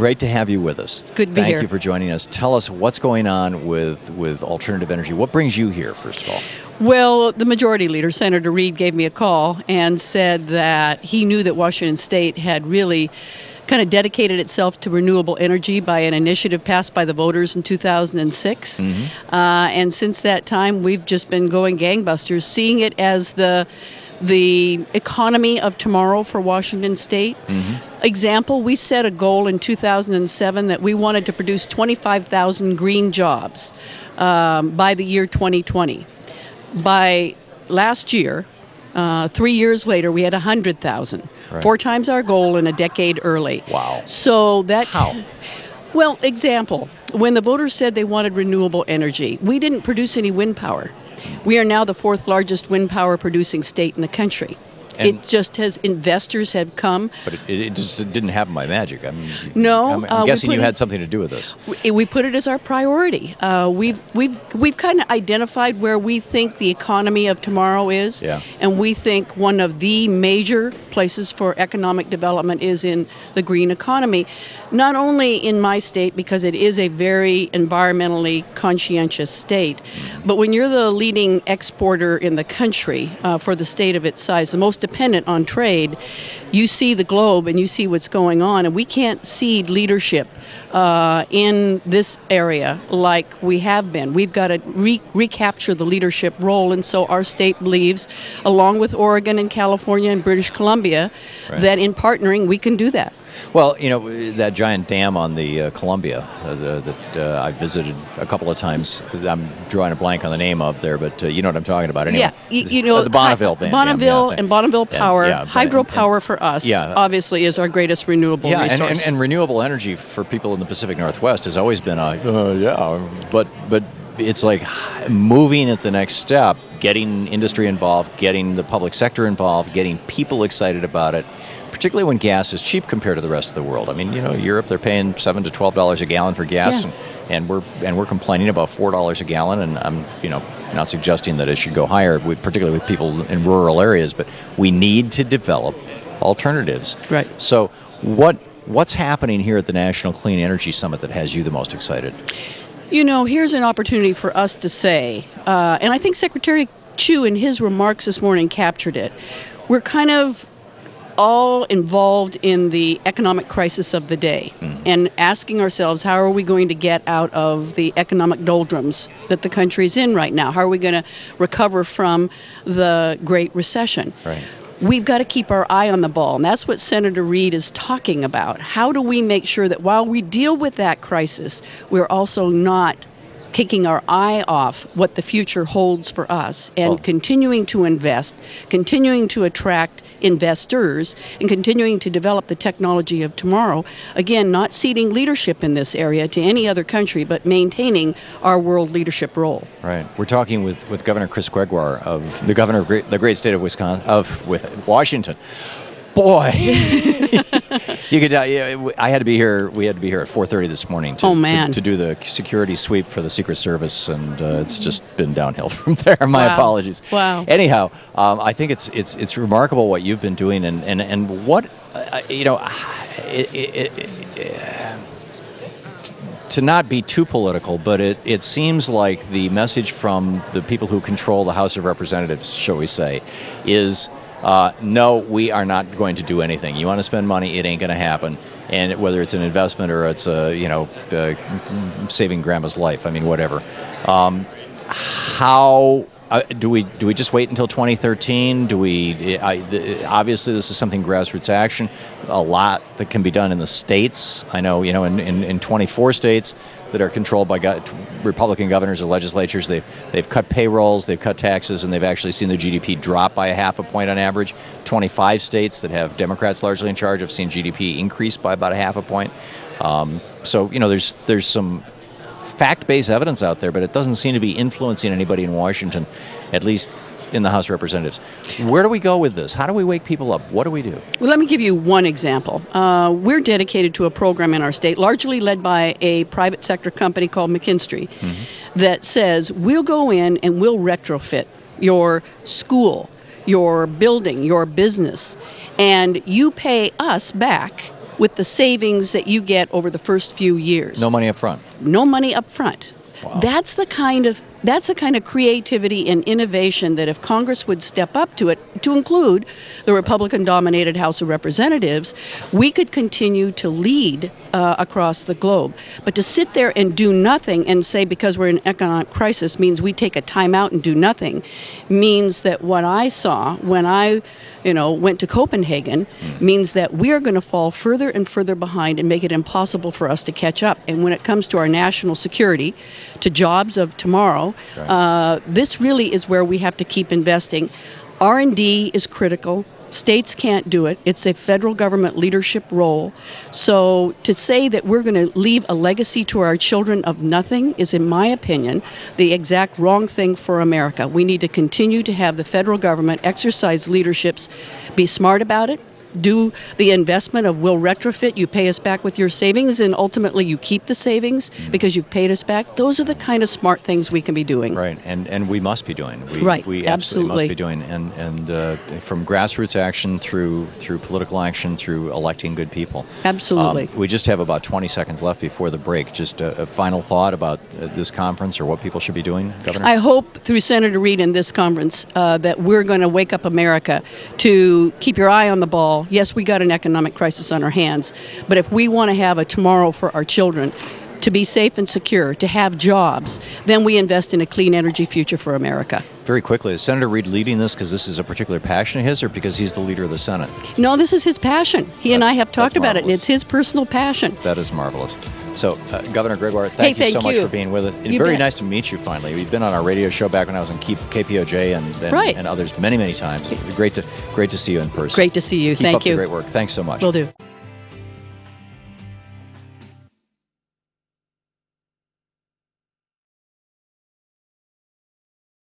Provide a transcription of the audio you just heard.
Great to have you with us. Good to be here. Thank you for joining us. Tell us what's going on with alternative energy. What brings you here, first of all? Well, the majority leader, Senator Reid, gave me a call and said that he knew that Washington State had really kind of dedicated itself to renewable energy by an initiative passed by the voters in 2006. And since that time, we've just been going gangbusters, seeing it as the economy of tomorrow for Washington State. Example, we set a goal in 2007 that we wanted to produce 25,000 green jobs by the year 2020. By last year, 3 years later, we had 100,000. Right. 4 times our goal and a decade early. Wow. So that... How? Well, example, when the voters said they wanted renewable energy, we didn't produce any wind power. We are now the 4th largest wind power producing state in the country. And it just has, investors have come. But it just didn't happen by magic. I mean, No, I'm guessing you had something to do with this. We put it as our priority. We've kind of identified where we think the economy of tomorrow is, and we think one of the major places for economic development is in the green economy. Not only in my state, because it is a very environmentally conscientious state, but when you're the leading exporter in the country for the state of its size, the most dependent on trade, you see the globe and you see what's going on, and we can't cede leadership in this area like we have been. We've got to recapture the leadership role, and so our state believes, along with Oregon and California and British Columbia, that in partnering we can do that. Well, you know, that giant dam on the Columbia that I visited a couple of times. I'm drawing a blank on the name of there, but you know what I'm talking about. Anyway. Yeah, you know, the Bonneville Dam. Bonneville and Bonneville Power, hydropower for us, obviously, is our greatest renewable resource. And renewable energy for people in the Pacific Northwest has always been but it's like moving at the next step, getting industry involved, getting the public sector involved, getting people excited about it. Particularly when gas is cheap compared to the rest of the world. I mean, you know, Europe, they're paying $7 to $12 a gallon for gas, and we're complaining about $4 a gallon. And I'm, you know, not suggesting that it should go higher, particularly with people in rural areas. But we need to develop alternatives. Right. So what's happening here at the National Clean Energy Summit that has you the most excited? You know, here's an opportunity for us to say, and I think Secretary Chu in his remarks this morning captured it. We're kind of all involved in the economic crisis of the day and asking ourselves, how are we going to get out of the economic doldrums that the country's in right now? How are we going to recover from the Great Recession? Right. We've got to keep our eye on the ball, and that's what Senator Reid is talking about. How do we make sure that while we deal with that crisis, we're also not taking our eye off what the future holds for us and continuing to invest, continuing to attract investors, and continuing to develop the technology of tomorrow. Again, not ceding leadership in this area to any other country, but maintaining our world leadership role. Right. We're talking with Governor Chris Gregoire of the governor of the great state of Washington. Boy, you could. I had to be here. We had to be here at 4:30 this morning to do the security sweep for the Secret Service, and it's just been downhill from there. My apologies. Wow. Anyhow, I think it's remarkable what you've been doing, and what you know. To not be too political, but it seems like the message from the people who control the House of Representatives, shall we say, is. No, we are not going to do anything. You want to spend money, it ain't going to happen. And whether it's an investment or it's saving grandma's life, I mean, whatever. How do we just wait until 2013? Obviously this is something grassroots action. A lot that can be done in the states. I know, in 24 states that are controlled by Republican governors or legislatures, they've cut payrolls, they've cut taxes, and they've actually seen their GDP drop by 0.5 point on average. 25 states that have Democrats largely in charge have seen GDP increase by about 0.5 point. So there's some fact-based evidence out there, but it doesn't seem to be influencing anybody in Washington, at least in the House of Representatives. Where do we go with this? How do we wake people up? What do we do? Well, let me give you one example. We're dedicated to a program in our state, largely led by a private sector company called McKinstry, that says we'll go in and we'll retrofit your school, your building, your business, and you pay us back with the savings that you get over the first few years. No money up front. No money up front. Wow. That's the kind of creativity and innovation that if Congress would step up to it, to include the Republican-dominated House of Representatives, we could continue to lead across the globe. But to sit there and do nothing and say because we're in an economic crisis means we take a time out and do nothing means that what I saw when I went to Copenhagen means that we are going to fall further and further behind and make it impossible for us to catch up. And when it comes to our national security, to jobs of tomorrow, this really is where we have to keep investing. R&D is critical. States can't do it. It's a federal government leadership role. So to say that we're going to leave a legacy to our children of nothing is, in my opinion, the exact wrong thing for America. We need to continue to have the federal government exercise leaderships, be smart about it, do the investment of we'll retrofit, you pay us back with your savings, and ultimately you keep the savings because you've paid us back. Those are the kind of smart things we can be doing. Right, and we must be doing. We absolutely absolutely must be doing. And from grassroots action through political action through electing good people. Absolutely. We just have about 20 seconds left before the break. Just a final thought about this conference or what people should be doing, Governor? I hope through Senator Reid in this conference that we're going to wake up America to keep your eye on the ball. Yes, we got an economic crisis on our hands, but if we want to have a tomorrow for our children, to be safe and secure, to have jobs, then we invest in a clean energy future for America. Very quickly, is Senator Reid leading this because this is a particular passion of his or because he's the leader of the Senate? No, this is his passion. He and I have talked about it, and marvelous. it's his personal passion. That is marvelous. So, Governor Gregoire, thank you so much for being with us. It's very nice to meet you finally. You've been on our radio show back when I was on KPOJ and others many, many times. Great to see you in person. Great to see you. Keep Thank up you. the great work. Thanks so much. Will do.